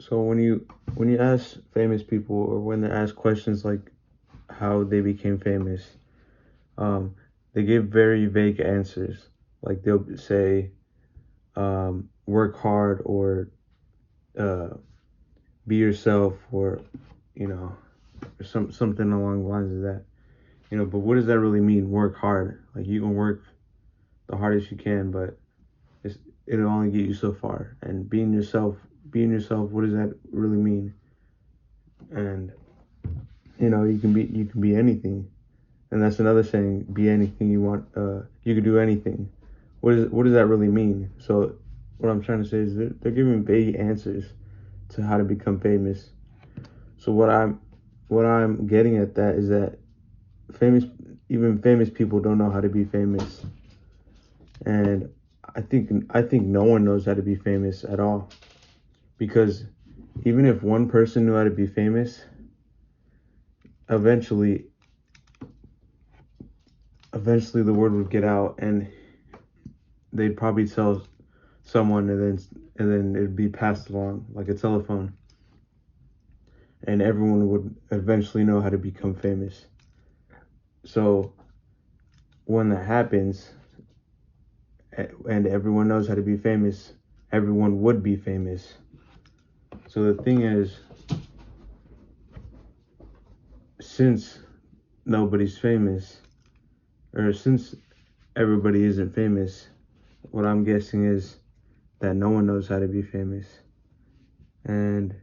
So when you ask famous people, or when they ask questions like how they became famous, um, they give very vague answers. Like they'll say, work hard, or uh, be yourself, or you know, or something along the lines of that. But what does that really mean? Work hard. Like you can work the hardest you can, but it's, it'll only get you so far. And being yourself, what does that really mean? And you can be anything. And that's another saying: be anything you want. You can do anything. What does that really mean? So what I'm trying to say is they're giving vague answers to how to become famous. So what I'm getting at that is that famous even famous people don't know how to be famous. And I think no one knows how to be famous at all, because even if one person knew how to be famous, eventually eventually the word would get out, and they'd probably tell someone, and then it'd be passed along like a telephone, and everyone would eventually know how to become famous. So when that happens, and everyone knows how to be famous, everyone would be famous. So the thing is, since nobody's famous, or since everybody isn't famous, what I'm guessing is that no one knows how to be famous. And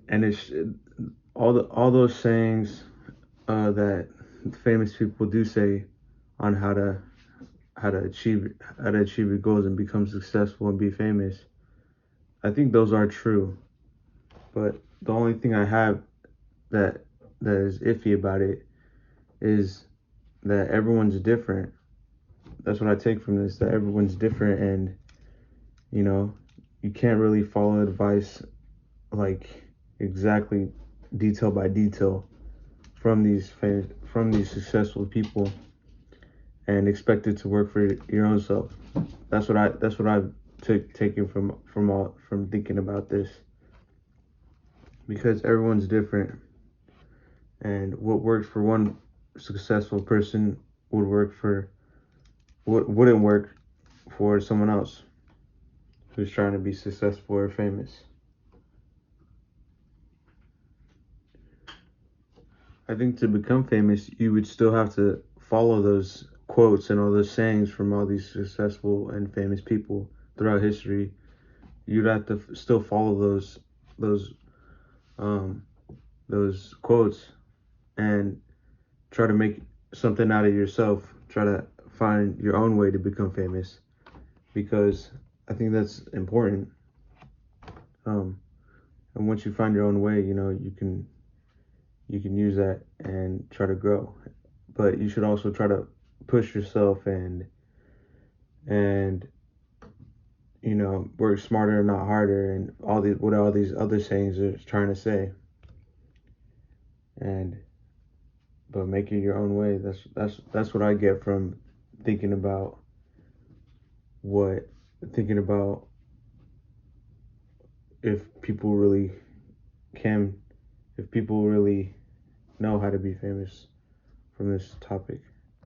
it's all those sayings that famous people do say on how to achieve your goals and become successful and be famous. I think those are true, but the only thing I have that that is iffy about it is that everyone's different. That's what I take from this, that everyone's different, and you know, you can't really follow advice like exactly detail by detail from these successful people and expect it to work for your own self. That's what I've taken from thinking about this, because everyone's different, and what works for one successful person wouldn't work for someone else who's trying to be successful or famous. I think to become famous, you would still have to follow those quotes and all those sayings from all these successful and famous people throughout history. You'd have to still follow those um, those quotes, and try to make something out of yourself. Try to find your own way to become famous, because I think that's important. Um, and once you find your own way, you can use that and try to grow. But you should also try to push yourself, and work smarter and not harder, and all these other sayings are trying to say. And but make it your own way. That's what I get from thinking about what thinking about if people really can if people really know how to be famous from this topic.